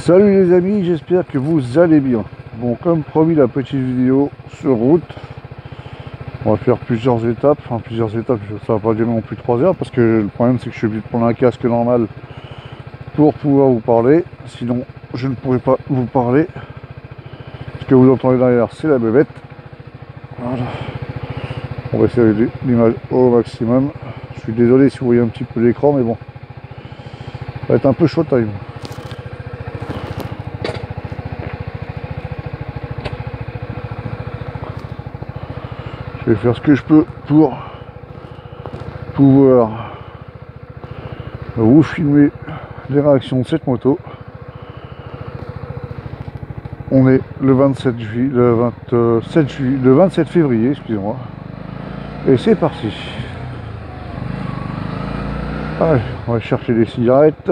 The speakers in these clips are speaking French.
Salut les amis, j'espère que vous allez bien. Bon, comme promis, la petite vidéo sur route. On va faire plusieurs étapes, ça va pas durer non plus 3 heures parce que le problème c'est que je suis obligé de prendre un casque normal pour pouvoir vous parler. Sinon, je ne pourrai pas vous parler. Ce que vous entendez derrière, c'est la bébête. Voilà. On va essayer l'image au maximum. Je suis désolé si vous voyez un petit peu l'écran, mais bon, ça va être un peu showtime. Je vais faire ce que je peux pour pouvoir vous filmer les réactions de cette moto. On est le 27 février, excusez-moi. Et c'est parti. Allez, on va chercher des cigarettes.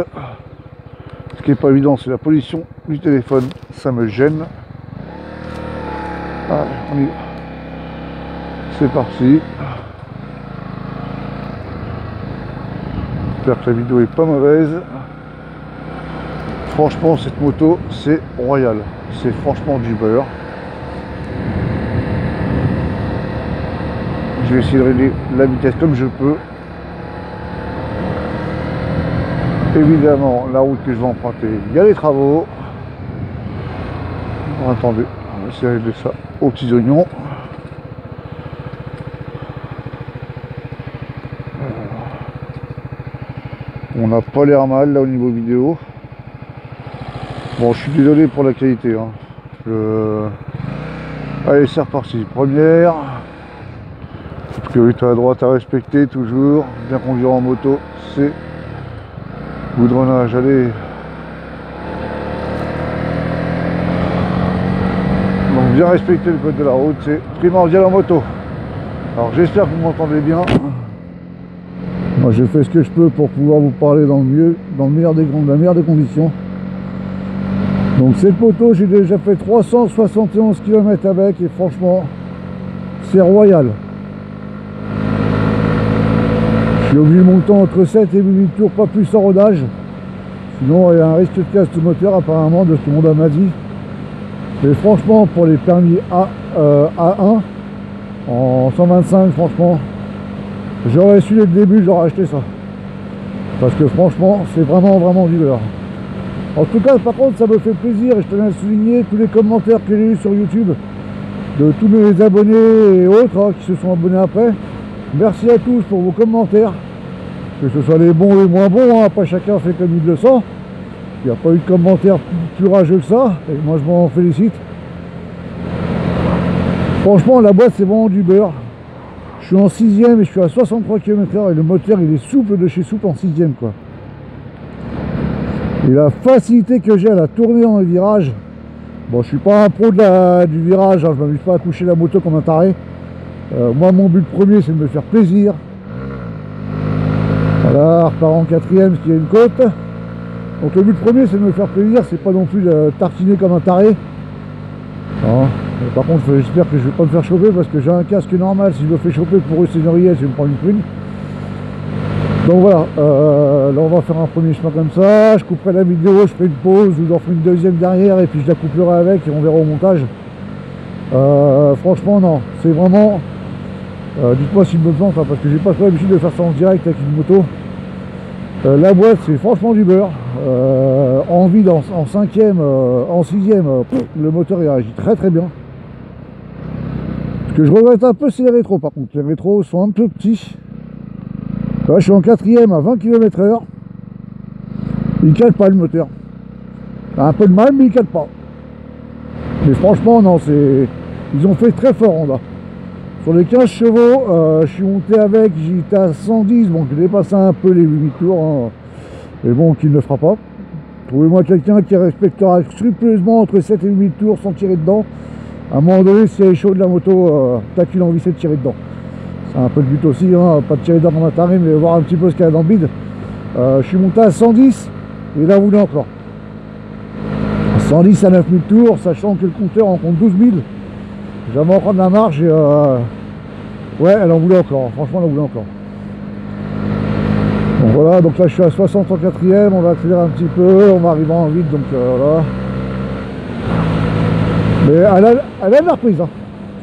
Ce qui n'est pas évident, c'est la pollution du téléphone. Ça me gêne. Allez, on y va. C'est parti. J'espère que la vidéo est pas mauvaise. Franchement, cette moto, c'est royal. C'est franchement du beurre. Je vais essayer de régler la vitesse comme je peux. Évidemment, la route que je vais emprunter, il y a les travaux. Attendez, on va essayer de régler ça aux petits oignons. On n'a pas l'air mal là au niveau vidéo. Bon, je suis désolé pour la qualité. Allez, c'est reparti. Première. Priorité à droite à respecter toujours. Bien conduire en moto, c'est goudronnage. Allez. Donc bien respecter le code de la route, c'est primordial en moto. Alors j'espère que vous m'entendez bien. Moi je fais ce que je peux pour pouvoir vous parler dans la meilleure des conditions. Donc cette moto, j'ai déjà fait 371 km avec et franchement c'est royal. Je suis obligé de monter entre 7 et 8 tours, pas plus en rodage. Sinon il y a un risque de casse du moteur apparemment de ce que mon m'a dit. Mais franchement pour les permis A1 en 125, franchement j'aurais su dès le début, j'aurais acheté ça. Parce que franchement, c'est vraiment du beurre. En tout cas, par contre, ça me fait plaisir et je tenais à souligner tous les commentaires que j'ai eu sur YouTube de tous mes abonnés et autres qui se sont abonnés après. Merci à tous pour vos commentaires, que ce soit les bons et les moins bons, après chacun fait comme il le sent. Il n'y a pas eu de commentaires plus rageux que ça, et moi je m'en félicite. Franchement, la boîte c'est vraiment du beurre. Je suis en 6ème et je suis à 63 km/h et le moteur il est souple de chez souple en 6ème quoi. Et la facilité que j'ai à la tourner dans les virages. Bon, je suis pas un pro du virage, hein, je m'amuse pas à toucher la moto comme un taré. Moi mon but premier c'est de me faire plaisir. Voilà, repart en 4ème parce qu'il y a une côte. Donc le but premier c'est de me faire plaisir, c'est pas non plus de tartiner comme un taré. Hein. Par contre, j'espère que je vais pas me faire choper parce que j'ai un casque normal. Si je me fais choper pour eux, c'est une oreillette, je vais me prendre une prune. Donc voilà, là on va faire un premier chemin comme ça. Je couperai la vidéo, je ferai une pause ou j'en ferai une deuxième derrière et puis je la couperai avec et on verra au montage. Franchement, non, c'est vraiment. Dites-moi s'il me plante hein, parce que j'ai pas trop l'habitude de faire ça en direct avec une moto. La boîte, c'est franchement du beurre. En vide, en 5ème, en 6ème, le moteur il réagit très bien. Ce que je regrette un peu, c'est les rétros par contre. Les rétros sont un peu petits. Là, je suis en 4ème à 20 km/h. Il cale pas le moteur. Il a un peu de mal, mais il cale pas. Mais franchement, non, c'est. Ils ont fait très fort Honda. Sur les 15 chevaux, je suis monté avec, j'étais à 110, bon, je dépassé un peu les 8 tours. Hein. Mais bon, qui ne le fera pas. Trouvez-moi quelqu'un qui respectera scrupuleusement entre 7 et 8 tours sans tirer dedans. À un moment donné, si elle est chaude la moto, t'as qu'une envie, c'est de tirer dedans. C'est un peu le but aussi, hein, pas de tirer dedans comme un taré, mais voir un petit peu ce qu'il y a dans le bide. Je suis monté à 110, et là vous voulez encore. 110 à 9000 tours, sachant que le compteur en compte 12 000. J'avais encore de la marge et ouais, elle en voulait encore, franchement elle en voulait encore. Bon, Voilà, donc là je suis à 60 en quatrième, on va accélérer un petit peu, on va arriver en vide, donc voilà. Mais elle a de la reprise, hein.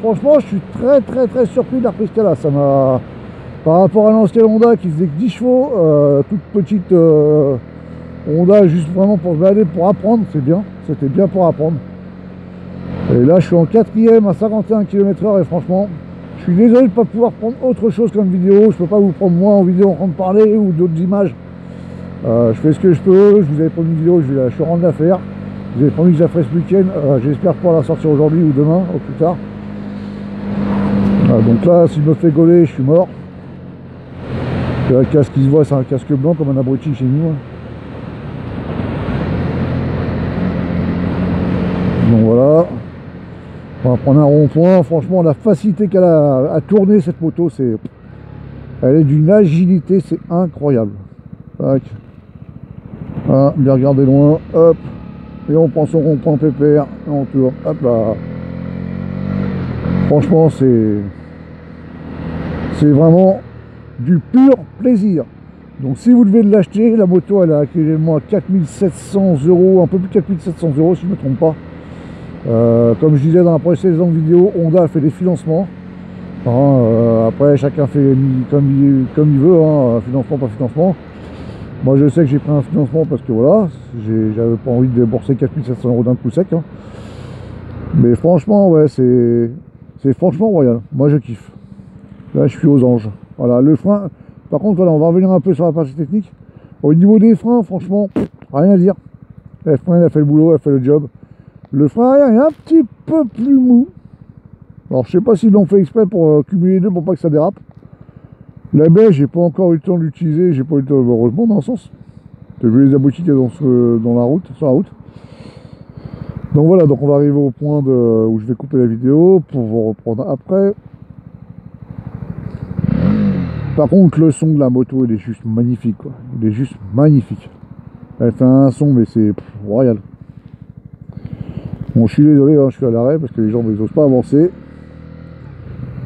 Franchement, je suis très surpris de la reprise qu'elle a. Ça m'a... Par rapport à l'ancienne Honda qui faisait que 10 chevaux, toute petite Honda, juste vraiment pour se balader, pour apprendre, c'est bien. C'était bien pour apprendre. Et là, je suis en quatrième à 51 km/h et franchement, je suis désolé de ne pas pouvoir prendre autre chose comme vidéo. Je ne peux pas vous prendre moi en vidéo en train de parler ou d'autres images. Je fais ce que je peux. Je vous avais promis une vidéo, je suis rendu la faire. Je vous avais promis que je la ferai ce week-end. J'espère pouvoir la sortir aujourd'hui ou demain, au plus tard. Donc là, si je me fais gauler, je suis mort. Le casque qui se voit, c'est un casque blanc comme un abruti chez nous. Donc voilà. On va prendre un rond-point. Franchement, la facilité qu'elle a à tourner cette moto, c'est... Elle est d'une agilité, c'est incroyable. Tac. Ah, bien regarder loin. Hop. Et on prend son rond-point pépère. Et on tourne. Hop là. Franchement, c'est vraiment du pur plaisir. Donc si vous devez l'acheter, la moto elle est actuellement à 4700 €, un peu plus de 4700 € si je ne me trompe pas. Comme je disais dans la précédente vidéo, Honda fait des financements. Après chacun fait comme il veut, hein, financement pas financement. Moi je sais que j'ai pris un financement parce que voilà, j'avais pas envie de débourser 4700 € d'un coup sec. Hein. Mais franchement ouais, c'est franchement royal. Moi je kiffe. Là je suis aux anges. Voilà, le frein, par contre, voilà, on va revenir un peu sur la partie technique. Au niveau des freins, franchement, rien à dire. Le frein, elle a fait le boulot, elle a fait le job. Le frein arrière est un petit peu plus mou. Alors, je sais pas s'ils l'ont fait exprès pour cumuler les deux pour pas que ça dérape. La baie, j'ai pas encore eu le temps de l'utiliser, j'ai pas eu le temps, heureusement, dans le sens. J'ai vu les aboutis qu'il y a dans la route, sur la route. Donc voilà, donc on va arriver au point où je vais couper la vidéo pour vous reprendre après. Par contre, le son de la moto, il est juste magnifique, quoi. Il est juste magnifique. Elle fait un son, mais c'est royal. Bon, je suis désolé, hein, je suis à l'arrêt parce que les gens n'osent pas avancer.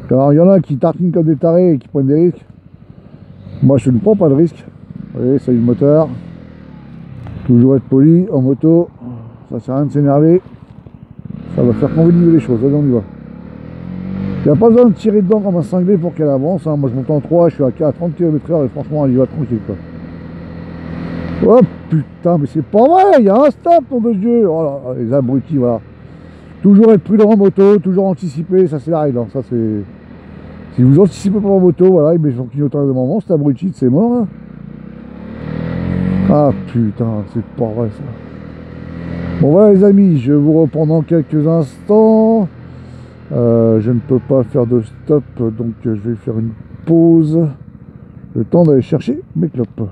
Alors, il y en a qui tartinent comme des tarés et qui prennent des risques. Moi, je ne prends pas de risque. Vous voyez, ça y est, le moteur. Toujours être poli en moto. Ça sert à rien de s'énerver. Ça va faire convenir les choses. Allez, on y va. Il n'y a pas besoin de tirer dedans comme un cinglé pour qu'elle avance. Hein. Moi je monte en 3, je suis à 30 km/h et franchement elle y va tranquille quoi. Oh putain, mais c'est pas vrai, il y a un stop, nom de Dieu. Oh là, les abrutis, voilà. Toujours être prudent en moto, toujours anticiper, ça c'est la règle. Hein. Ça c'est. Si vous anticipez pas en moto, voilà, il met son clignotant de moment, c'est abruti, c'est mort. Hein. Ah putain, c'est pas vrai ça. Bon voilà les amis, je vous reprends dans quelques instants. Je ne peux pas faire de stop, donc je vais faire une pause. Le temps d'aller chercher mes clopes.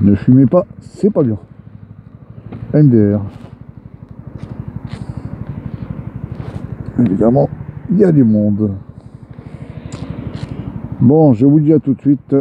Ne fumez pas, c'est pas bien. MDR. Évidemment, il y a du monde. Bon, je vous dis à tout de suite.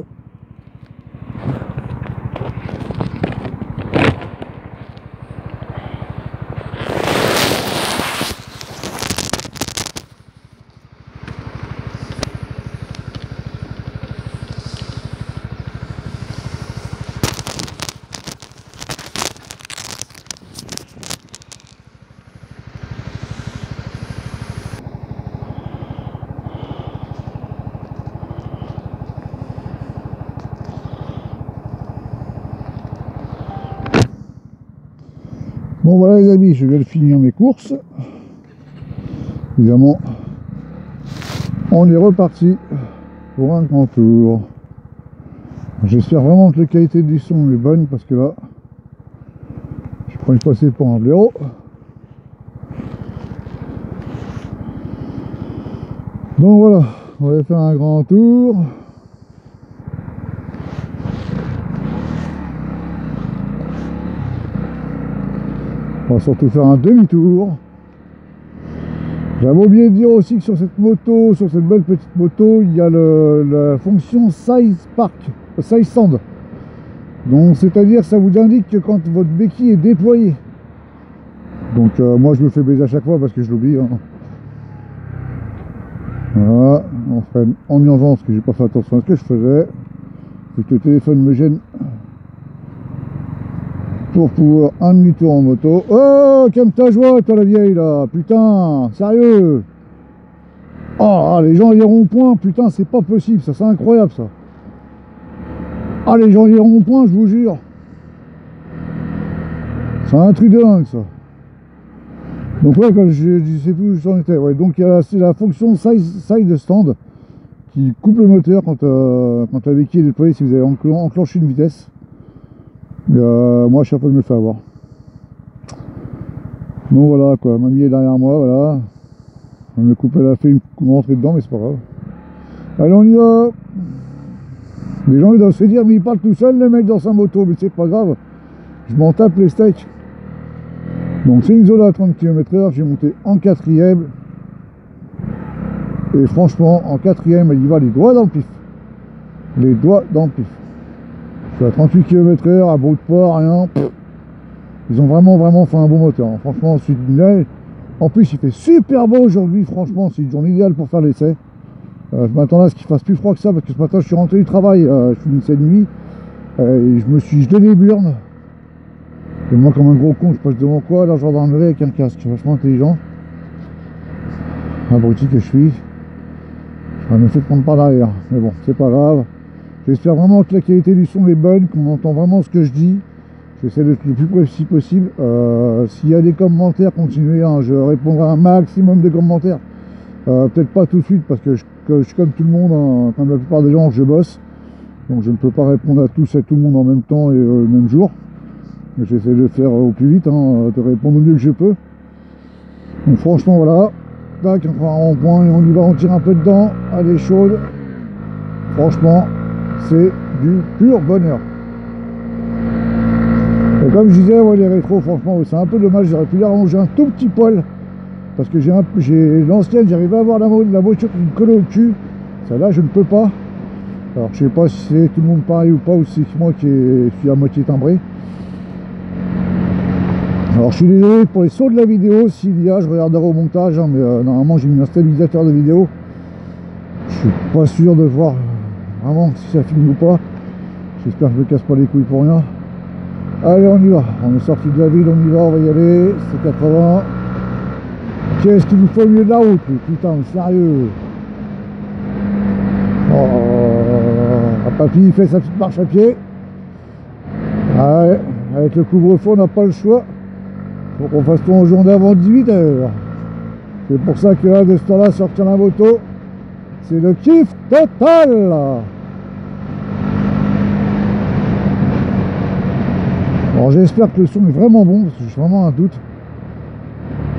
Bon voilà les amis, je viens de finir mes courses. Évidemment, on est reparti pour un grand tour. J'espère vraiment que la qualité du son est bonne parce que là, je prends une passer pour un blaireau. Donc voilà, on va faire un grand tour. On va surtout faire un demi-tour. J'avais oublié de dire aussi que sur cette moto, sur cette belle petite moto, il y a la fonction Size Park, Size Sand. Donc c'est-à-dire ça vous indique que quand votre béquille est déployée. Donc moi je me fais baiser à chaque fois parce que je l'oublie. Hein. Voilà, on freine en urgence parce que j'ai pas fait attention à ce que je faisais. Vu que le téléphone me gêne pour pouvoir un demi-tour en moto. Oh, calme ta joie, toi la vieille là, putain, sérieux. Oh, les gens les ronds-points, putain, c'est pas possible, ça c'est incroyable ça. Ah, les gens les ronds-points, je vous jure. C'est un truc de dingue ça. Donc ouais, quand je sais plus où j'en étais. Ouais, donc c'est la fonction side stand qui coupe le moteur quand la béquille est déployée si vous avez enclenché une vitesse. Et, moi à chaque fois je me fais avoir. Donc voilà quoi, mamie est derrière moi, voilà. Le couple elle a fait une rentrée dedans mais c'est pas grave. Allez on y va. Les gens ils doivent se dire mais il parle tout seul le mec dans sa moto, mais c'est pas grave. Je m'en tape les steaks. Donc c'est une zone à 30 km/h, j'ai monté en quatrième. Et franchement, en quatrième, elle y va les doigts dans le pif. Les doigts dans le pif. Je suis à 38 km/h, à bout de port, rien. Ils ont vraiment fait un bon moteur. Hein. Franchement, en plus il fait super beau aujourd'hui, franchement, c'est une journée idéale pour faire l'essai. Je m'attendais à ce qu'il fasse plus froid que ça, parce que ce matin je suis rentré du travail, je finissais de nuit, et je me suis gelé les burnes. Et moi comme un gros con, je passe devant quoi, la gendarmerie avec un casque, je suis vachement intelligent. Abruti que je suis. Je me fait prendre par derrière, mais bon, c'est pas grave. J'espère vraiment que la qualité du son est bonne, qu'on entend vraiment ce que je dis. J'essaie d'être le plus précis possible. S'il y a des commentaires, continuez, hein, je répondrai à un maximum de commentaires. Peut-être pas tout de suite, parce que je suis comme tout le monde, hein, comme la plupart des gens, je bosse. Donc je ne peux pas répondre à tous et tout le monde en même temps et le même jour. J'essaie de le faire au plus vite, hein, de répondre au mieux que je peux. Donc franchement voilà, tac, on prend un rond-point et on y va, on tire un peu dedans, elle est chaude. Franchement, c'est du pur bonheur. Et comme je disais, ouais, les rétros, franchement, c'est un peu dommage, j'aurais pu les rallonger un tout petit poil. Parce que j'ai l'ancienne, j'arrivais à avoir la voiture qui me collait au cul. Celle-là, je ne peux pas. Alors je sais pas si c'est tout le monde pareil ou pas, ou si c'est moi qui suis à moitié timbré. Alors je suis désolé pour les sauts de la vidéo, s'il y a, je regarderai au montage, hein, mais normalement j'ai mis un stabilisateur de vidéo. Je suis pas sûr de voir vraiment si ça filme ou pas. J'espère que je me casse pas les couilles pour rien. Allez on y va, on est sorti de la ville, on y va, on va y aller, c'est 80. Qu'est-ce qu'il nous faut au milieu de la route, putain, mais sérieux. Oh, papy il fait sa petite marche à pied. Ouais, avec le couvre-feu on n'a pas le choix. Faut qu'on fasse tout en journée avant 18 h. C'est pour ça que là, de ce temps-là, sortir la moto, c'est le kiff total. Alors j'espère que le son est vraiment bon, parce que j'ai vraiment un doute.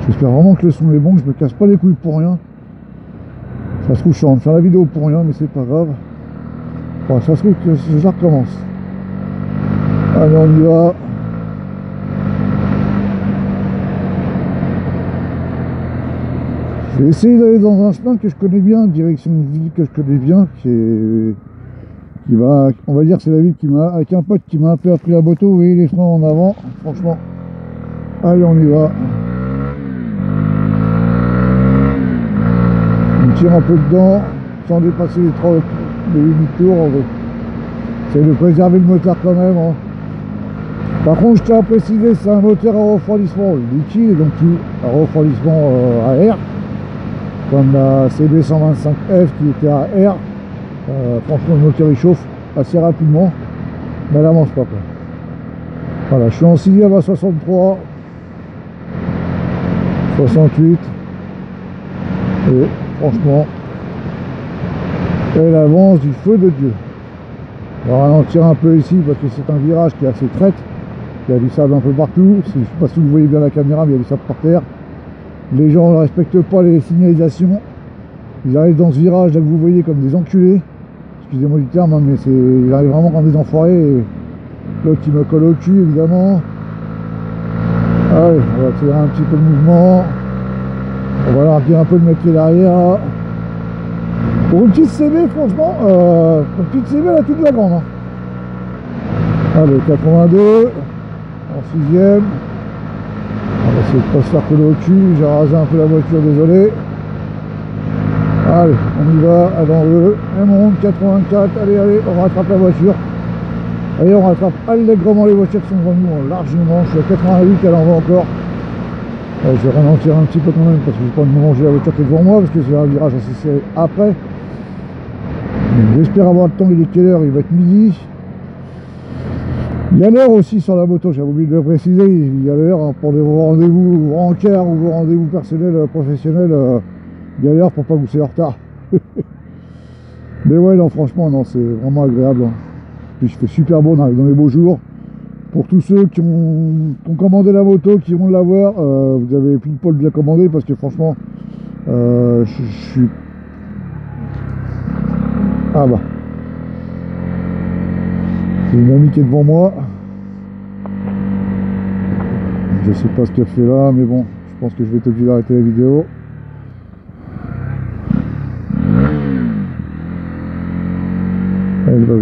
J'espère vraiment que le son est bon, que je me casse pas les couilles pour rien. Ça se trouve, je suis en train de faire la vidéo pour rien, mais c'est pas grave. Enfin, ça se trouve que je recommence. Allez, on y va. Je vais essayer d'aller dans un chemin que je connais bien, direction de ville que je connais bien, qui va, on va dire que c'est la ville qui m'a, avec un pote qui m'a un peu appris la moto, vous voyez les freins en avant, franchement. Allez, on y va. On tire un peu dedans, sans dépasser les 8 tours, on va essayer de préserver le moteur quand même. Hein. Par contre, je tiens à préciser, c'est un moteur à refroidissement liquide, et donc à refroidissement à air. Comme la CB125F qui était à air, franchement le moteur il chauffe assez rapidement, mais elle avance pas quoi. Voilà, je suis en 6e à 63, 68, et franchement, elle avance du feu de Dieu. On va ralentir un peu ici parce que c'est un virage qui est assez traite, il y a du sable un peu partout, je ne sais pas si vous voyez bien la caméra, mais il y a du sable par terre. Les gens ne respectent pas les signalisations. Ils arrivent dans ce virage là que vous voyez comme des enculés. Excusez-moi du terme, hein, mais ils arrivent vraiment comme des enfoirés. Et l'autre qui me colle au cul évidemment. Allez, on va accélérer un petit peu le mouvement. On va larguer un peu le mec qui est derrière. Pour une petite CB, franchement, une petite CB elle a toute la grande. Hein. Allez, 82, en 6e. On va essayer de pas se faire coller au cul, j'ai rasé un peu la voiture, désolé. Allez, on y va, avant eux, M11 84, allez, allez, on rattrape la voiture. Allez, on rattrape allègrement les voitures qui sont devant nous, largement, je suis à 88, elle en va encore. Allez, je vais ralentir un petit peu quand même, parce que je vais pas me manger la voiture qui est devant moi, parce que c'est un virage assez serré après. J'espère avoir le temps, il est quelle heure? Il va être midi. Il y a l'heure aussi sur la moto, j'avais oublié de le préciser, il y a l'heure hein, pour vos rendez-vous rencarts ou vos rendez-vous personnels, professionnels, il y a l'heure pour pas que vous soyez en retard. Mais ouais, non, franchement, non, c'est vraiment agréable. Hein. Puis il fait super beau, on arrive dans les beaux jours. Pour tous ceux qui ont commandé la moto, qui vont l'avoir, vous avez pile poil bien commandé parce que franchement, je suis... Ah bah. C'est une amie qui est devant moi. Je sais pas ce qu'elle fait là, mais bon, je pense que je vais être obligé d'arrêter la vidéo. Elle va où?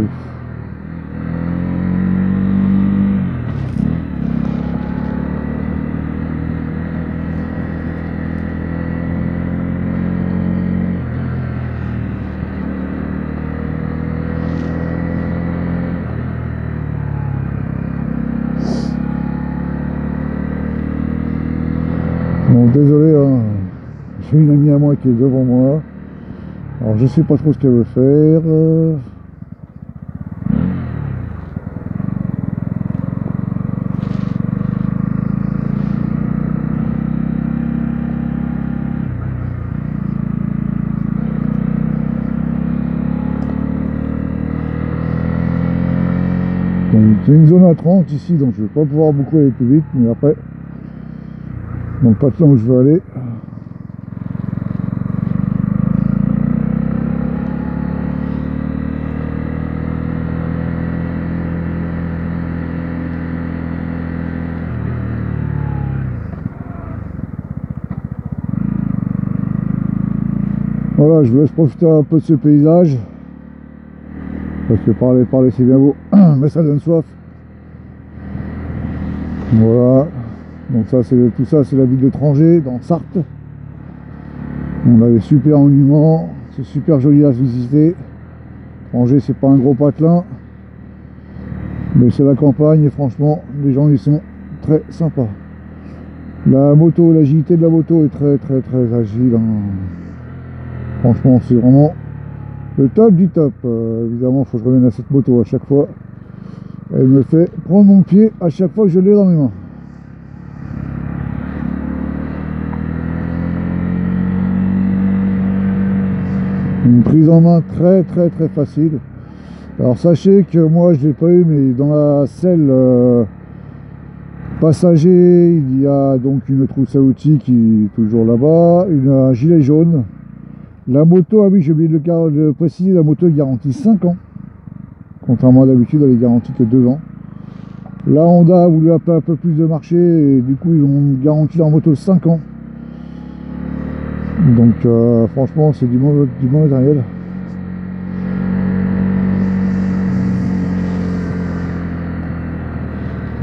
Bon, désolé, hein. J'ai une amie à moi qui est devant moi. Alors je sais pas trop ce qu'elle veut faire. Donc c'est une zone à 30 ici, donc je vais pas pouvoir beaucoup aller plus vite, mais après, donc pas de temps où je veux aller. Voilà, je vous laisse profiter un peu de ce paysage. Parce que parler c'est bien beau, mais ça donne soif. Voilà. Donc ça c'est tout ça, c'est la ville de Trangé, dans Sarthe. On a des super monuments, c'est super joli à visiter. Trangé c'est pas un gros patelin, mais c'est la campagne et franchement les gens ils sont très sympas. La moto, l'agilité de la moto est très agile. Hein. Franchement c'est vraiment le top du top. Évidemment il faut que je revienne à cette moto à chaque fois. Elle me fait prendre mon pied à chaque fois que je l'ai dans mes mains. Une prise en main très facile. Alors sachez que moi je l'ai pas eu, mais dans la selle passager il y a donc une trousse à outils qui est toujours là-bas, un gilet jaune. La moto, ah oui j'ai oublié de le préciser, la moto est garantie 5 ans. Contrairement à d'habitude, elle est garantie que 2 ans. La Honda a voulu appeler un peu plus de marché et du coup ils ont garanti leur moto 5 ans. Donc franchement c'est du bon matériel.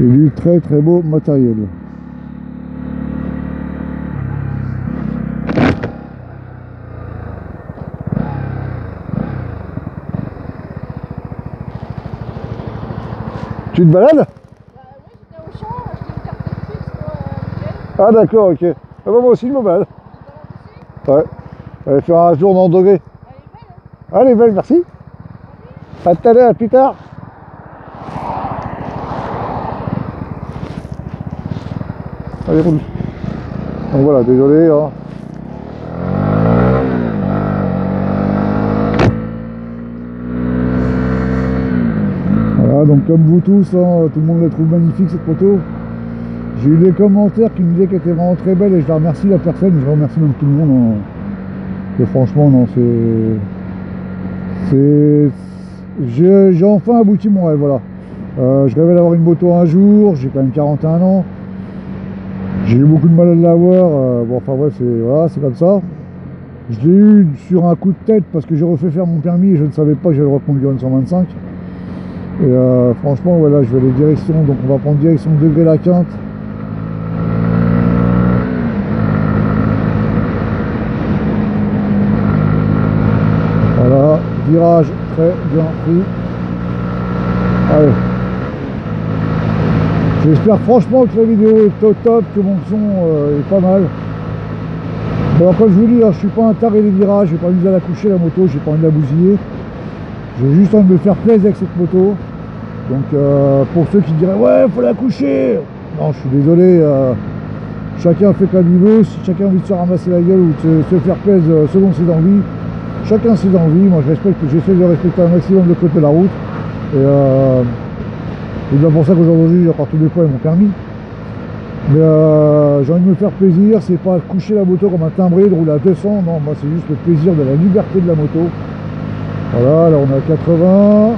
Et du très beau matériel. Tu te balades? Bah oui, j'étais au champ, j'ai une carte de fixe pour week-end. Ah d'accord, ok. Ah bah moi aussi je me balade. Ouais. Allez faire un jour dans le degré. Elle est belle, hein? Allez, belle, merci. À tout à l'heure, à plus tard. Allez, roule. Donc voilà, désolé. Hein. Voilà, donc comme vous tous, hein, tout le monde la trouve magnifique cette photo. J'ai eu des commentaires qui me disaient qu'elle était vraiment très belle et je la remercie la personne, je remercie même tout le monde. Hein. Et franchement, non, j'ai enfin abouti mon rêve, voilà. Je rêvais d'avoir une moto un jour, j'ai quand même 41 ans. J'ai eu beaucoup de mal à l'avoir, bon enfin bref, voilà, c'est comme ça. Je l'ai eu sur un coup de tête parce que j'ai refait faire mon permis et je ne savais pas que j'allais reconduire une 125. Et franchement, voilà, je vais aller direction, donc on va prendre direction de Degré-la-Quinte. virage très bien pris. Allez. J'espère franchement que la vidéo est au top, que mon son est pas mal. Bon, alors, comme je vous dis, là, je suis pas un taré des virages, j'ai pas envie de la coucher la moto, j'ai pas envie de la bousiller. J'ai juste envie de me faire plaisir avec cette moto. Donc pour ceux qui diraient ouais faut la coucher, non je suis désolé, chacun fait comme il veut, si chacun a envie de se ramasser la gueule ou de se faire plaisir selon ses envies, chacun ses envies, moi je respecte, j'essaie de respecter un maximum le code de la route. Et c'est bien pour ça qu'aujourd'hui j'ai encore tous les points et mon permis. Mais j'ai envie de me faire plaisir, c'est pas coucher la moto comme un timbré, de rouler à 200, non, moi c'est juste le plaisir de la liberté de la moto. Voilà, là on est à 80.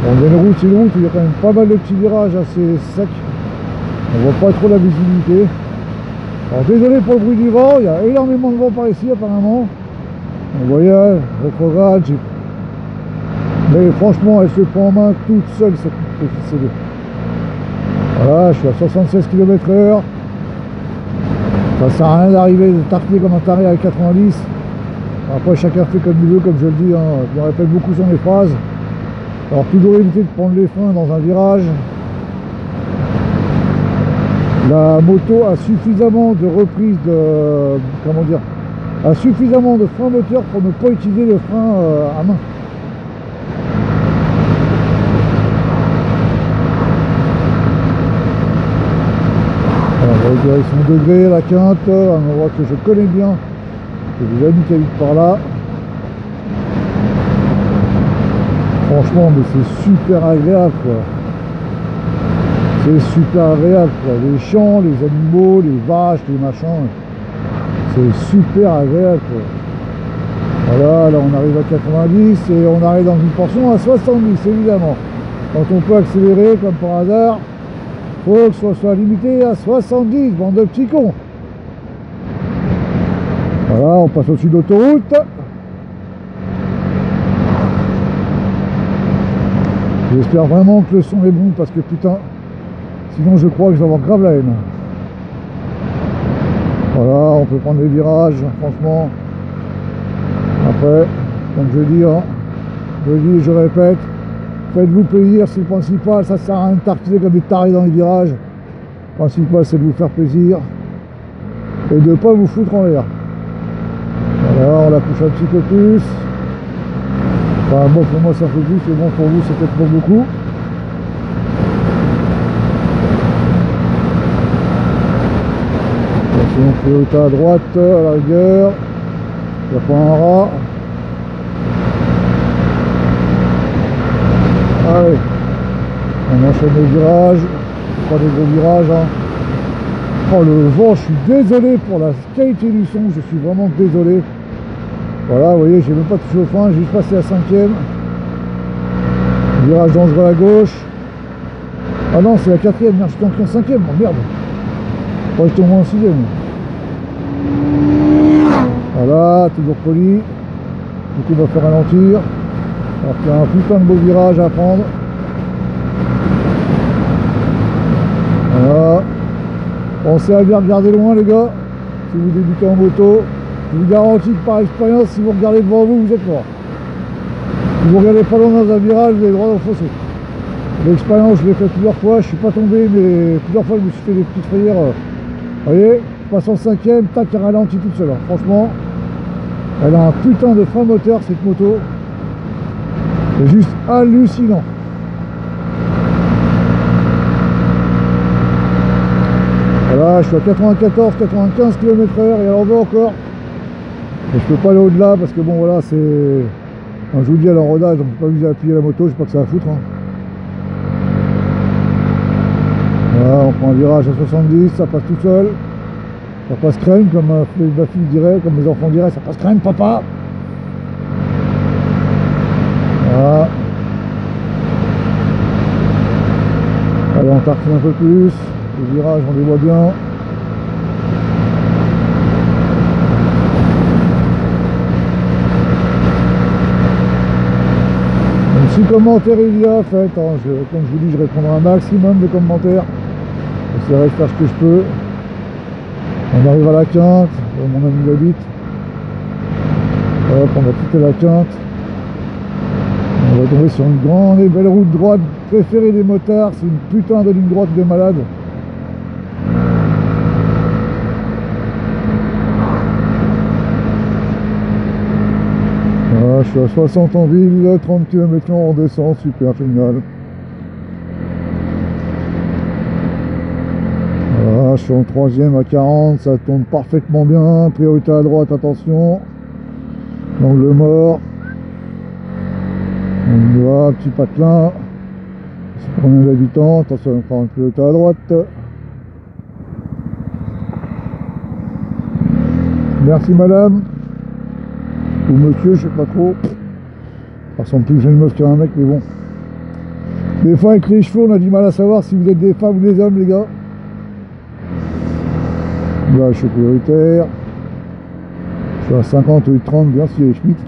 Bon, il y a une route, c'est une route où il y a quand même pas mal de petits virages assez secs. On voit pas trop la visibilité. Alors désolé pour le bruit du vent, il y a énormément de vent par ici apparemment. Vous voyez, rétrograde. Mais franchement, elle se prend en main toute seule cette petite CD. Voilà, je suis à 76 km/h. Ça sert à rien d'arriver de tartiner comme un taré avec 90. Après chacun fait comme il veut, comme je le dis, hein. Je me répète beaucoup sur mes phrases. Alors toujours éviter de prendre les freins dans un virage. La moto a suffisamment de reprise de... comment dire, a suffisamment de frein moteur pour ne pas utiliser le frein à main. Alors direction degré, la Quinte, un endroit que je connais bien, que j'ai amis qui habitent par là. Franchement, mais c'est super agréable quoi. C'est super agréable quoi. Les champs, les animaux, les vaches, les machins. C'est super agréable quoi. Voilà, là on arrive à 90 et on arrive dans une portion à 70 évidemment. Quand on peut accélérer comme par hasard, faut que ce soit limité à 70, bande de petits cons. Voilà, on passe au-dessus de l'autoroute. J'espère vraiment que le son est bon parce que putain, sinon je crois que je vais avoir grave la haine. Voilà, on peut prendre les virages, franchement. Après, comme je dis, hein, je dis et je répète, faites-vous plaisir, c'est le principal, ça sert à rien de tartiner comme des tarés dans les virages. Le principal c'est de vous faire plaisir et de ne pas vous foutre en l'air. Voilà, on la pousse un petit peu plus. Enfin, bon, pour moi c'est un peu plus, mais bon, pour vous c'est peut-être pas beaucoup. Sinon, priorité à droite, à la rigueur. Il n'y a pas un rat. Allez, on enchaîne les virages. Pas des gros virages. Hein. Oh, le vent, je suis désolé pour la qualité du son, je suis vraiment désolé. Voilà, vous voyez, j'ai même pas touché au frein, j'ai juste passé la 5e. Virage dangereux à gauche. Ah non, c'est la 4e, merde, j'étais en 5e, oh merde. Moi, j'étais au moins en 6e. Voilà, toujours poli. Du coup, on va faire ralentir. Alors qu'il y a un putain de beau virage à prendre. Voilà. Pensez à bien regarder loin, les gars. Si vous débutez en moto. Je vous garantis que par expérience, si vous regardez devant vous, vous êtes mort. Si vous regardez pas loin dans un virage, vous avez le droit d'en fausser. L'expérience, je l'ai fait plusieurs fois, je suis pas tombé, mais plusieurs fois, je me suis fait des petites frayeurs. Vous voyez, je passe en 5e, tac, elle ralentit toute seule. Franchement, elle a un putain de frein moteur, cette moto. C'est juste hallucinant. Voilà, je suis à 94-95 km/h et elle en veut encore. Et je peux pas aller au-delà parce que bon voilà, c'est... Quand je vous dis à l'enrodage, on peut pas viser à appuyer la moto, je sais pas que ça va foutre. Hein. Voilà, on prend un virage à 70, ça passe tout seul. Ça passe crème, comme ma fille dirait, comme mes enfants diraient, ça passe crème papa. Voilà. Allez, on tartine un peu plus. Les virages, on les voit bien. Même si commentaire il y a, en fait, hein, comme je vous dis, je répondrai un maximum de commentaires. J'essaierai de faire ce que je peux. On arrive à la Quinte, où mon ami habite. Hop, on va quitter la Quinte. On va tomber sur une grande et belle route droite préférée des motards. C'est une putain de ligne droite de malade. Voilà, je suis à 60 en ville, 30 km/h en descente, super génial. Voilà, je suis en 3ème à 40, ça tourne parfaitement bien. Priorité à droite, attention. L'angle mort. On y va, petit patelin. C'est combien d'habitants? Attention, on prend une priorité à droite. Merci madame. Ou monsieur, je sais pas trop. Ça ressemble plus à une meuf qu'à un mec, mais bon. Des fois avec les cheveux, on a du mal à savoir si vous êtes des femmes ou des hommes, les gars. Là, je suis prioritaire. Je suis à 50 ou 30, bien si les Schmitt.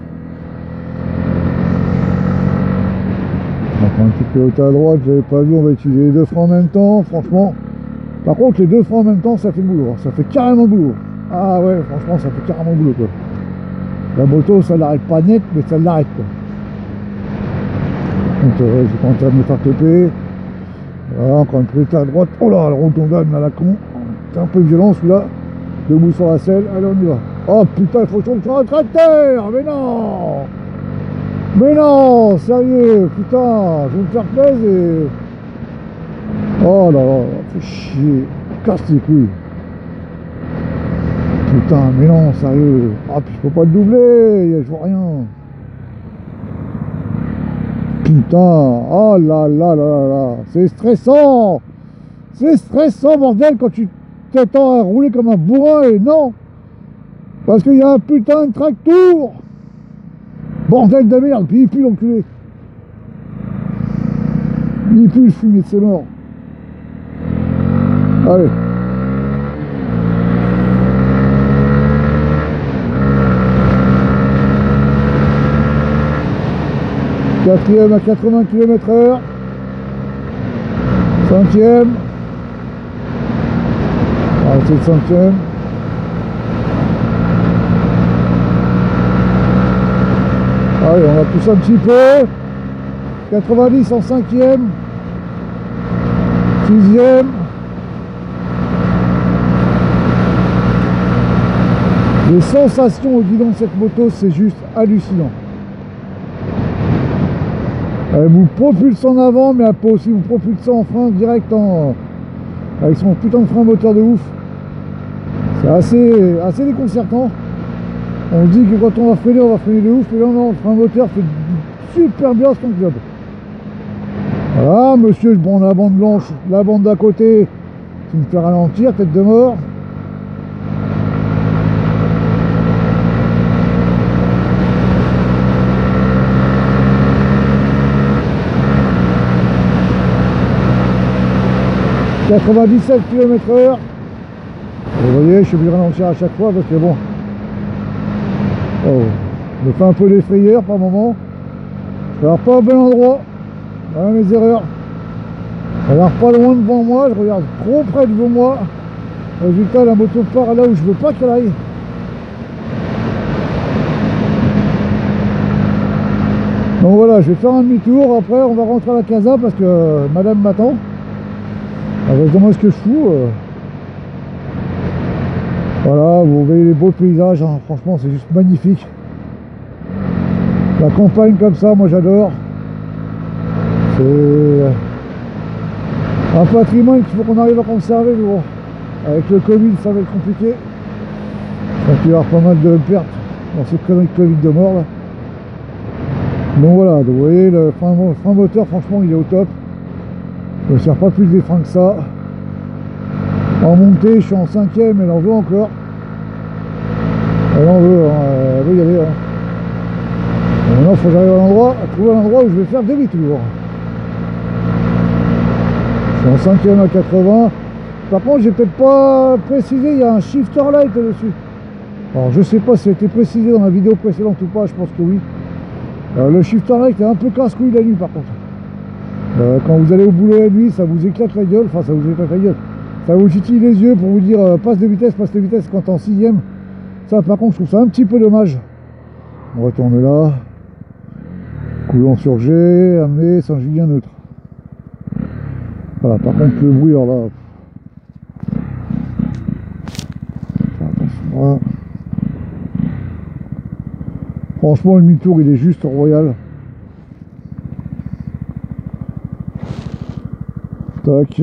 On va prendre une petite priorité à droite, j'avais pas vu, on va utiliser les deux freins en même temps, franchement. Par contre, les deux freins en même temps, ça fait le boulot, ça fait carrément le boulot. Ah ouais, franchement, ça fait carrément le boulot, quoi. La moto, ça l'arrête pas net, mais ça l'arrête, quoi. Donc, j'ai pas envie de me faire toper. Voilà, encore une priorité à droite. Oh là, le rotondane à la con. C'est un peu violent, celui-là. Debout sur la selle, allez, on y va. Oh putain, il faut que je tombe sur un tracteur. Mais non! Mais non, sérieux, putain, je vais me faire plaisir et... Oh là là, fais chier, casse les couilles. Putain, mais non, sérieux. Ah, puis je peux pas le doubler, je vois rien. Putain, oh là là là là là, c'est stressant. C'est stressant, bordel, quand tu t'attends à rouler comme un bourrin et non. Parce qu'il y a un putain de tracteur. Bordel de merde, puis il pue l'enculé. Il pue le fumier de ses morts. Allez. Quatrième à 80 km/h. Cinquième. Arrêtez le cinquième. Allez, on va pousser un petit peu. 90 en cinquième. Sixième. Les sensations au guidon de cette moto, c'est juste hallucinant. Elle vous propulse en avant, mais elle peut aussi vous propulser en frein direct avec son putain de frein moteur de ouf. C'est assez déconcertant. On se dit que quand on va freiner de ouf, mais non, le frein moteur fait super bien son job. Voilà, monsieur, je prends la bande blanche, la bande d'à côté, qui me fait ralentir, tête de mort. « 97 km/h. Vous voyez, je suis obligé de ralentir à chaque fois parce que bon... Oh, je me fais un peu des frayeurs par moment. Je regarde pas au bon endroit. Voilà mes erreurs. Je regarde pas loin devant moi, je regarde trop près devant moi. Résultat, la moto part là où je veux pas qu'elle aille. Donc voilà, je vais faire un demi-tour. Après, on va rentrer à la casa parce que madame m'attend. Elle va se demander ce que je fous. Voilà, vous voyez les beaux paysages, hein. Franchement c'est juste magnifique. La campagne comme ça, moi j'adore. C'est un patrimoine qu'il faut qu'on arrive à conserver, mais bon, avec le Covid ça va être compliqué. Je pense qu'il va y avoir pas mal de pertes dans ces conneries de Covid de mort là. Donc voilà, donc, vous voyez le frein moteur, franchement il est au top. Je ne sers pas plus des freins que ça. En montée, je suis en cinquième, elle en veut encore. Elle en veut, hein, elle veut y aller. Hein. Maintenant, il faut que j'arrive à trouver un endroit où je vais faire demi-tour. Je suis en cinquième à 80. Par contre, j'ai peut-être pas précisé, il y a un shifter light dessus. Alors, je sais pas si ça a été précisé dans la vidéo précédente ou pas, je pense que oui. Le shifter light est un peu casse-couille la nuit, par contre. Quand vous allez au boulot la nuit, ça vous éclate la gueule, enfin ça vous éclate la gueule, ça vous titille les yeux pour vous dire passe de vitesse quand t'es en sixième. Ça par contre je trouve ça un petit peu dommage. On retourne là. Coulant sur G, amené Saint-Julien neutre. Voilà, par contre le bruit, alors là. Attention, voilà. Franchement, le demi-tour, il est juste royal. Tac.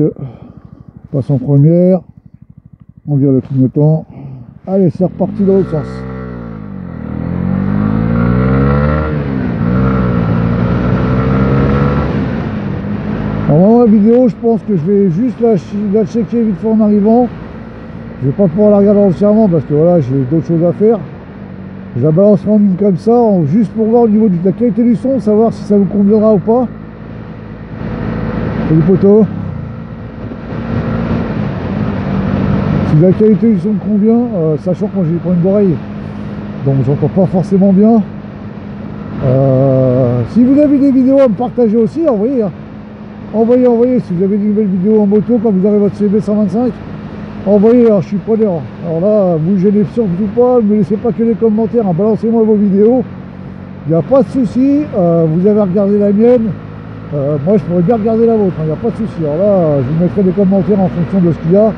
Passe en première. On vire le clignotant. Allez, c'est reparti dans l'autre sens. En vraiment, la vidéo, je pense que je vais juste la checker vite fait en arrivant. Je vais pas pouvoir la regarder entièrement parce que voilà, j'ai d'autres choses à faire. Je la balancerai en ligne comme ça, juste pour voir au niveau de la qualité du son, savoir si ça vous conviendra ou pas. Salut poteau. Si la qualité du son me convient, sachant que moi j'ai des problèmes d'oreille, donc j'entends pas forcément bien. Si vous avez des vidéos à me partager aussi, envoyez. Hein. Envoyez, si vous avez des nouvelles vidéos en moto quand vous avez votre CB 125, envoyez, alors je suis preneur. Alors là, vous gênez surtout pas, ne me laissez pas que les commentaires, hein, balancez-moi vos vidéos, il n'y a pas de souci. Vous avez regardé la mienne, moi je pourrais bien regarder la vôtre, il n'y a pas de souci. Alors là, je vous mettrai des commentaires en fonction de ce qu'il y a,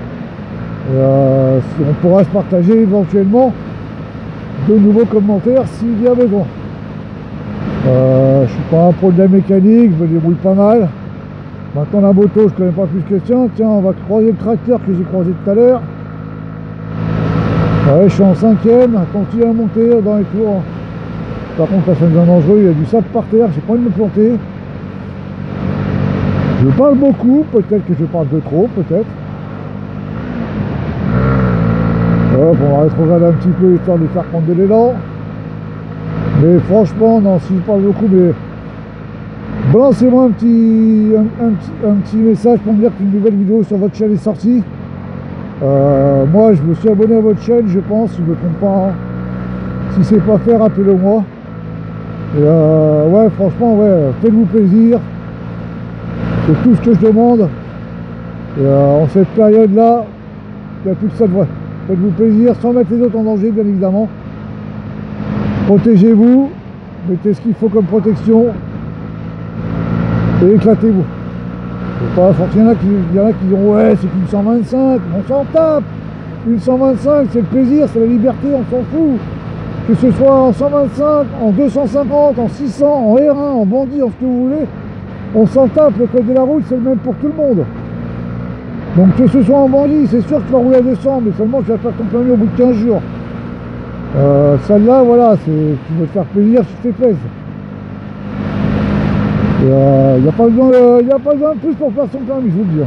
on pourra se partager éventuellement de nouveaux commentaires s'il y a besoin. Je suis pas un pro de la mécanique, je me débrouille pas mal. Maintenant la moto, je connais pas plus que tiens, on va croiser le tracteur que j'ai croisé tout à l'heure. Ouais, je suis en 5ème, continue à monter dans les tours. Par contre là ça devient dangereux, il y a du sable par terre, j'ai pas envie de me planter. Je parle beaucoup, peut-être que je parle de trop, peut-être. Ouais, on va rétrograder un petit peu histoire de faire prendre de l'élan. Mais franchement, non, si je parle beaucoup, mais balancez-moi un petit message pour me dire qu'une nouvelle vidéo sur votre chaîne est sortie. Moi, je me suis abonné à votre chaîne, je pense, si je ne me trompe pas. Hein. Si c'est pas fait, rappelez-le-moi. Et ouais, franchement, ouais, faites-vous plaisir. C'est tout ce que je demande. Et en cette période-là, il n'y a plus que ça de vrai. Faites-vous plaisir, sans mettre les autres en danger, bien évidemment. Protégez-vous, mettez ce qu'il faut comme protection et éclatez-vous. Il y en a qui diront ouais c'est qu'une 125, on s'en tape. Une 125 c'est le plaisir, c'est la liberté, on s'en fout. Que ce soit en 125, en 250, en 600, en R1, en bandit, en ce que vous voulez, on s'en tape, le code de la route c'est le même pour tout le monde. Donc que ce soit en bandit, c'est sûr que tu vas rouler à 200, mais seulement tu vas faire ton permis au bout de 15 jours. Celle-là, voilà, tu veux te faire plaisir, tu te fais plaisir. Il n'y a pas besoin de plus pour faire son permis, je vous le dis.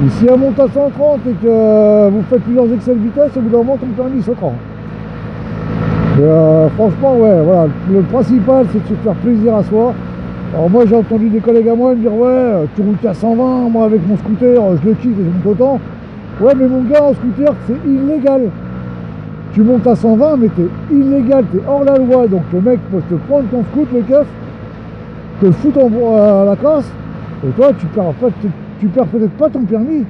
Et si elle monte à 130 et que vous faites plusieurs excès de vitesse, au bout d'un moment, ton permis se prend. Franchement, ouais, voilà, le principal, c'est de se faire plaisir à soi. Alors moi, j'ai entendu des collègues à moi me dire, ouais, tu roules qu'à 120, moi avec mon scooter, je le quitte et je monte autant. Ouais, mais mon gars, en scooter, c'est illégal. Tu montes à 120, mais t'es illégal, t'es hors la loi, donc le mec peut te prendre ton scoot, le keuf, te le foutre à la casse, et toi tu perds peut-être pas ton permis,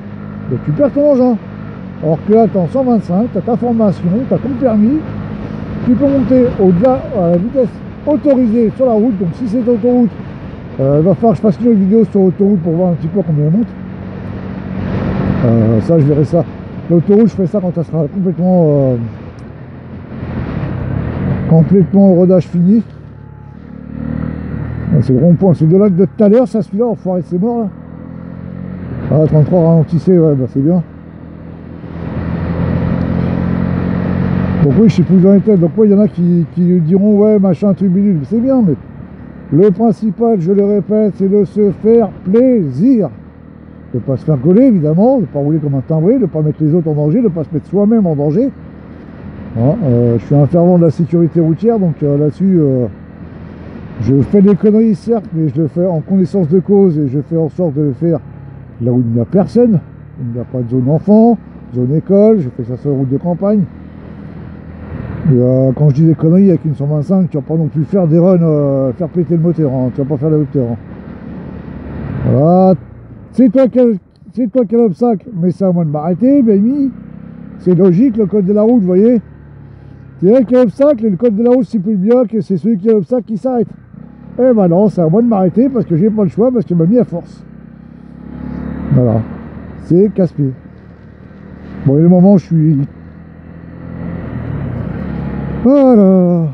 mais tu perds ton engin. Alors que là, t'es en 125, t'as ta formation, t'as ton permis, tu peux monter au-delà à la vitesse autorisée sur la route, donc si c'est autoroute, il va falloir que je fasse une vidéo sur l'autoroute pour voir un petit peu combien elle monte. Ça, je verrai ça. L'autoroute, je ferai ça quand ça sera complètement le rodage fini. C'est le rond-point, c'est de là de tout à l'heure, ça celui-là, enfoiré, c'est mort là. Ah, 33 ralentissez, ouais, bah c'est bien. Donc oui, je sais plus où j'en étais. Donc ouais, il y en a qui diront ouais, machin, truc bidule, c'est bien, mais le principal, je le répète, c'est de se faire plaisir. De ne pas se faire gauler, évidemment, de ne pas rouler comme un timbré, de ne pas mettre les autres en danger, de ne pas se mettre soi-même en danger. Hein, je suis un fervent de la sécurité routière, donc là-dessus, je fais des conneries, certes, mais je le fais en connaissance de cause et je fais en sorte de le faire là où il n'y a personne. Il n'y a pas de zone enfant, zone école, je fais ça sur la route de campagne. Et, quand je dis des conneries avec une 125, tu vas pas non plus faire des runs, faire péter le moteur, hein, tu vas pas faire le moteur. Hein. Voilà. C'est toi qui as l'obstacle, mais c'est à moi de m'arrêter, baby. C'est logique, le code de la route, vous voyez. C'est vrai qu'il y a l'obstacle et le code de la route stipule bien que c'est celui qui a l'obstacle qui s'arrête. Et bah non, c'est à moi de m'arrêter parce que j'ai pas le choix, parce qu'il m'a mis à force. Voilà, c'est casse-pied. Bon, il y a le moment où je suis... Voilà.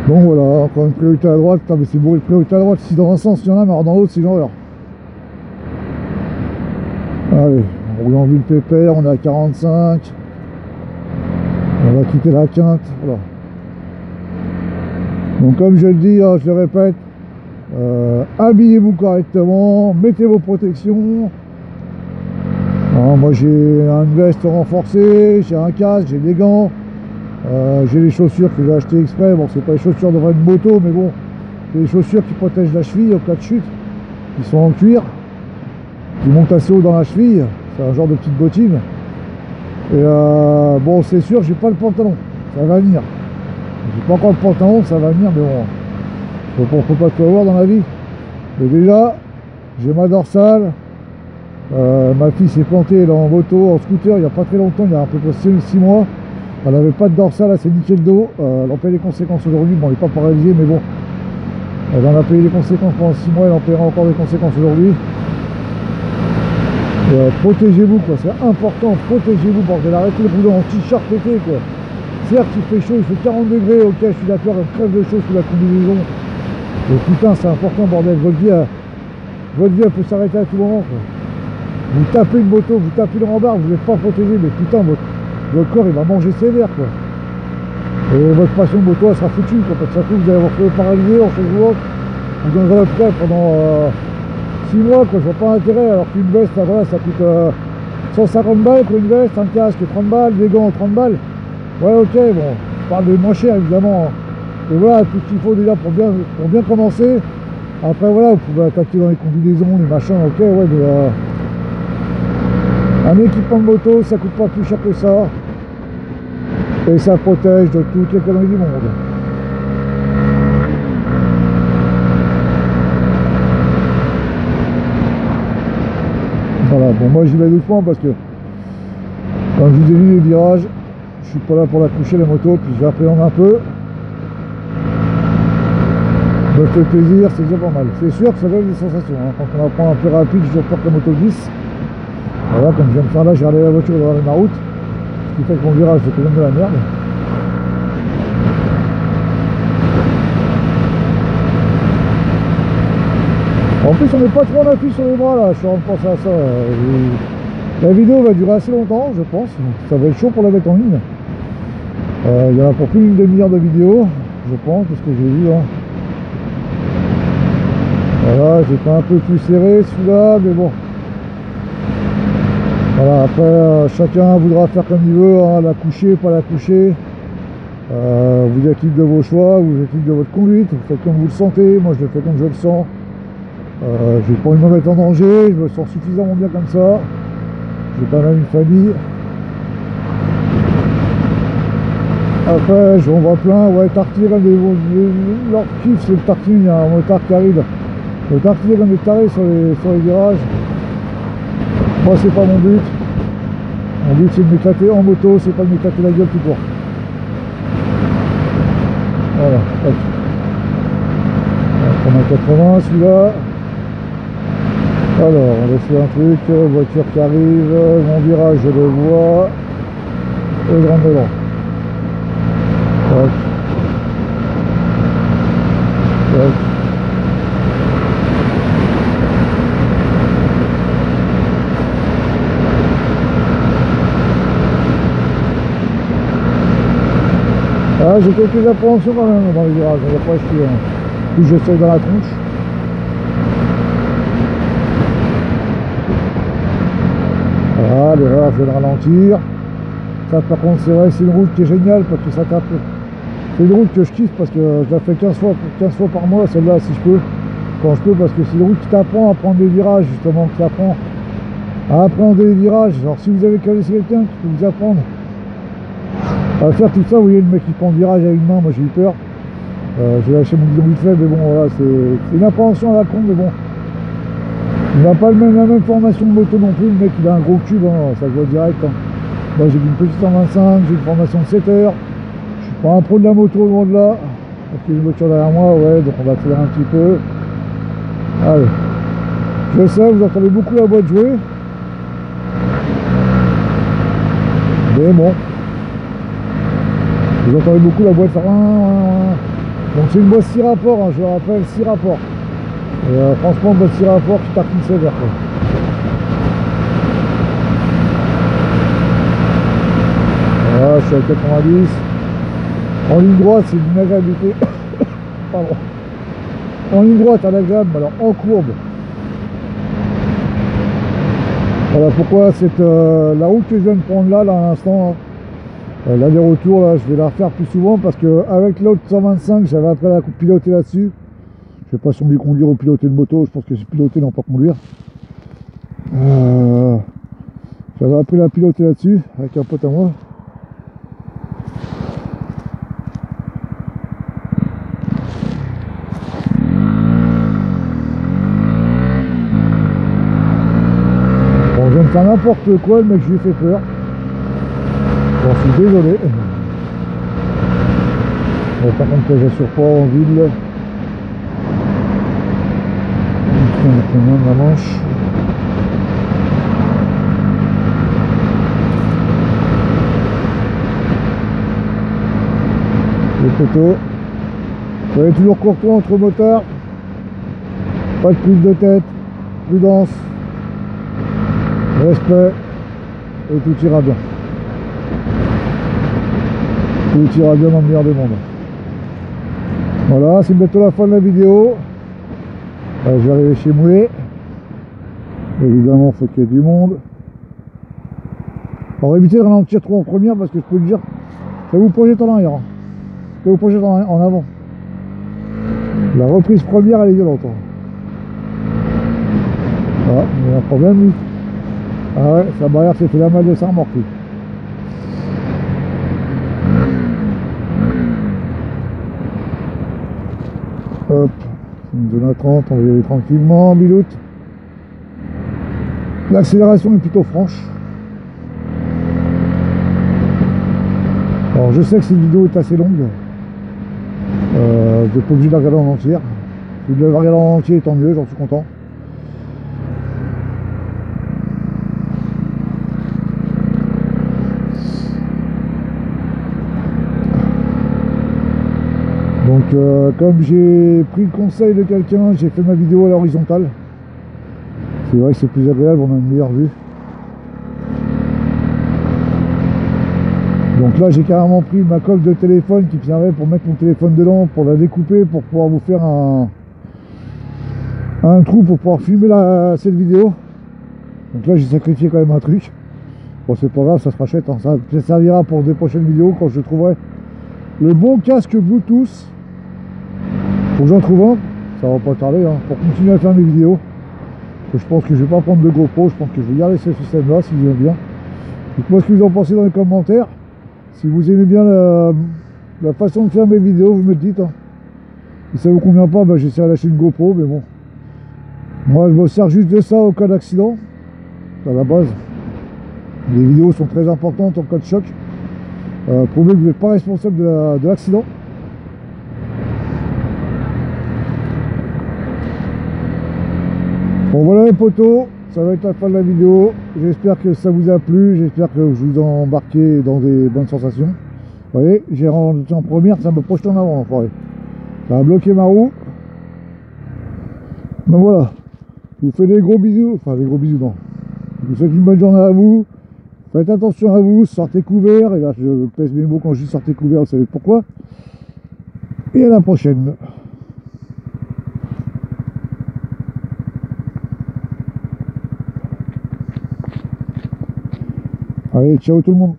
Bon voilà, encore une priorité à droite. Putain, mais c'est bourré de priorité à droite. Si dans un sens il y en a, mais alors dans l'autre, sinon alors. Allez, on roule en ville pépère, on est à 45. On va quitter la quinte. Voilà. Donc comme je le dis, hein, je le répète, habillez-vous correctement, mettez vos protections. Alors, moi j'ai une veste renforcée, j'ai un casque, j'ai des gants, j'ai les chaussures que j'ai achetées exprès. Bon, c'est pas les chaussures de vraie moto, mais bon, c'est les chaussures qui protègent la cheville au cas de chute, qui sont en cuir, qui montent assez haut dans la cheville. C'est un genre de petite bottine. Et bon, c'est sûr, j'ai pas le pantalon, ça va venir. J'ai pas encore le pantalon, ça va venir, mais bon, faut pas tout avoir dans la vie. Mais déjà, j'ai ma dorsale. Ma fille s'est plantée là, en moto, en scooter, il n'y a pas très longtemps, il y a à peu près 6 mois. Elle n'avait pas de dorsale, elle s'est niqué le dos. Elle en paye les conséquences aujourd'hui. Bon, elle n'est pas paralysée, mais bon, elle en a payé les conséquences pendant 6 mois, elle en paiera encore des conséquences aujourd'hui. Protégez-vous, quoi, c'est important, protégez-vous, bordel, arrêtez de rouler en t-shirt l'été, quoi. Certes, il fait chaud, il fait 40 degrés, ok, je suis d'accord, elle crève de chaud sous la combinaison. Mais putain, c'est important, bordel, votre vie, elle peut s'arrêter à tout moment, quoi. Vous tapez une moto, vous tapez le rembarre, vous n'êtes pas protégé, mais putain, votre corps, il va manger sévère, quoi. Et votre passion de moto, elle sera foutue, quoi, parce que ça se trouve, vous allez avoir fait paralysé, en fait, vous dans un hôpital pendant 6 mois, quoi, je vois pas l'intérêt, alors qu'une veste, là, voilà, ça coûte 150 balles pour une veste, un casque 30 balles, des gants 30 balles. Ouais, ok, bon, je parle de moins cher, évidemment. Et voilà, tout ce qu'il faut déjà pour bien commencer. Après, voilà, vous pouvez attaquer dans les combinaisons, les machins, ok, ouais, mais un équipement de moto, ça coûte pas plus cher que ça. Et ça protège de toutes les conneries du monde. Voilà, bon, moi j'y vais doucement parce que, comme je vous ai dit, les virages, je suis pas là pour la coucher la moto, puis j'appréhende un peu. Me fait plaisir, c'est déjà pas mal. C'est sûr que ça donne des sensations, hein. Quand on apprend un peu rapide, j'ai toujours peur que la moto glisse. Voilà, comme je viens de faire là, j'ai regardé la voiture dans ma route, ce qui fait que mon virage c'est quand même de la merde. En plus, on n'est pas trop en appui sur les bras là, je suis en train de penser à ça. La vidéo va durer assez longtemps, je pense. Ça va être chaud pour la mettre en ligne. Il y en a pour plus d'une demi-heure de vidéo, je pense, de ce que j'ai vu. Hein. Voilà, j'ai fait un peu plus serré celui-là, mais bon. Voilà, après, chacun voudra faire comme il veut, hein, la coucher, pas la coucher. Vous êtes libre de vos choix, vous êtes libre de votre conduite, vous faites comme vous le sentez, moi je le fais comme je le sens. J'ai pas envie de me mettre en danger, je me sens suffisamment bien comme ça. J'ai quand même une famille. Après, j'en vois plein, ouais, tartiner comme leur kiff, c'est le tartiner, il y a un motard qui arrive. Le tartiner comme des tarés sur les virages. Moi, c'est pas mon but. Mon but, c'est de m'éclater en moto, c'est pas de m'éclater la gueule tout court. Voilà, hop. On a 80 celui-là. Alors, on va faire un truc, voiture qui arrive, mon virage je le vois, et je rentre dedans. Tac. Tac. Ah, j'ai quelques appréhensions quand même dans les virages, il n'y a pas à chier. Hein. Puis j'essaie dans la tronche. Voilà, l'erreur, je vais le ralentir. Ça, par contre, c'est vrai, c'est une route qui est géniale parce que ça tape. C'est une route que je kiffe parce que je la fais 15 fois par mois, celle-là, si je peux. Quand je peux, parce que c'est une route qui t'apprend à prendre des virages, justement, qui t'apprend à apprendre des virages. Alors, si vous avez connaissé quelqu'un qui peut vous apprendre à faire tout ça, vous voyez le mec qui prend le virage avec une main, moi j'ai eu peur. J'ai lâché mon guidon vite fait, mais bon, voilà, c'est une appréhension à la con, mais bon. Il n'a pas la même formation de moto non plus, le mec il a un gros cube, hein, ça se voit direct. Hein. Moi j'ai une petite 125, j'ai une formation de 7 heures, je suis Pour un pro de la moto loin de là, parce qu'il y a une voiture derrière moi, ouais, donc on va accélérer un petit peu. Allez. Je sais, vous entendez beaucoup la boîte jouer. Mais bon. Vous entendez beaucoup la boîte faire. Donc c'est une boîte 6 rapports, hein, je le rappelle, 6 rapports. Et franchement, boîte 6 rapports qui tartine sévère. Voilà, je suis à 90. En ligne droite, c'est d'une agréabilité. Pardon. En ligne droite, à l'agréable, alors en courbe. Voilà pourquoi la route que je viens de prendre là à l'instant, l'aller-retour, là, je vais la refaire plus souvent parce qu'avec l'autre 125, j'avais appris à piloter là-dessus. Je sais pas si on dit conduire ou piloter une moto, je pense que c'est piloter, non pas conduire. J'avais appris à piloter là-dessus avec un pote à moi. Bon, je viens de faire n'importe quoi, le mec, je lui ai fait peur. Bon, je suis désolé. Bon, par contre, là, j'assure pas en ville. La manche. Les poteaux. Soyez toujours courtois entre motards. Pas de prise de tête. Prudence. Respect. Et tout ira bien. Tout ira bien dans le meilleur des mondes. Voilà, c'est bientôt la fin de la vidéo. Je vais arriver chez Mouet. Évidemment, il faut qu'il y ait du monde. On va éviter de ralentir trop en première parce que je peux le dire, ça vous projette en arrière. Ça vous projette en avant. La reprise première, elle est violente. Ah, il y a un problème, lui. Ah ouais, sa barrière s'est fait la malle de sa remorque. Hop. Une zone à 30, on va y aller tranquillement, biloute. L'accélération est plutôt franche. Alors je sais que cette vidéo est assez longue. Je n'ai pas obligé de la regarder en entière. Si vous la regardez en entier, tant mieux, j'en suis content. Donc comme j'ai pris le conseil de quelqu'un, j'ai fait ma vidéo à l'horizontale. C'est vrai que c'est plus agréable, on a une meilleure vue. Donc là j'ai carrément pris ma coque de téléphone qui servait pour mettre mon téléphone dedans, pour la découper, pour pouvoir vous faire un trou pour pouvoir filmer cette vidéo. Donc là j'ai sacrifié quand même un truc. Bon c'est pas grave, ça se rachète, hein. Ça servira pour des prochaines vidéos quand je trouverai le bon casque Bluetooth. Faut que j'en trouve un, ça va pas tarder, hein, pour continuer à faire mes vidéos. Je pense que je vais pas prendre de GoPro, je pense que je vais garder ce système là si vous aimez bien. Dites-moi ce que vous en pensez dans les commentaires. Si vous aimez bien la façon de faire mes vidéos, vous me le dites. Hein. Si ça vous convient pas, bah, j'essaierai d'acheter une GoPro, mais bon. Moi je me sers juste de ça au cas d'accident. À la base. Les vidéos sont très importantes en cas de choc. Prouvez que vous n'êtes pas responsable de l'accident. Bon voilà les potos, ça va être la fin de la vidéo. J'espère que ça vous a plu, j'espère que je vous ai embarqué dans des bonnes sensations. Vous voyez, j'ai rendu en première, ça me projette en avant l'enfoiré. Ça a bloqué ma roue. Donc voilà, je vous fais des gros bisous, enfin des gros bisous non. Je vous souhaite une bonne journée à vous. Faites attention à vous, sortez couvert. Et là je pèse mes mots quand je dis sortez couvert, vous savez pourquoi. Et à la prochaine. Allez, ciao tout le monde.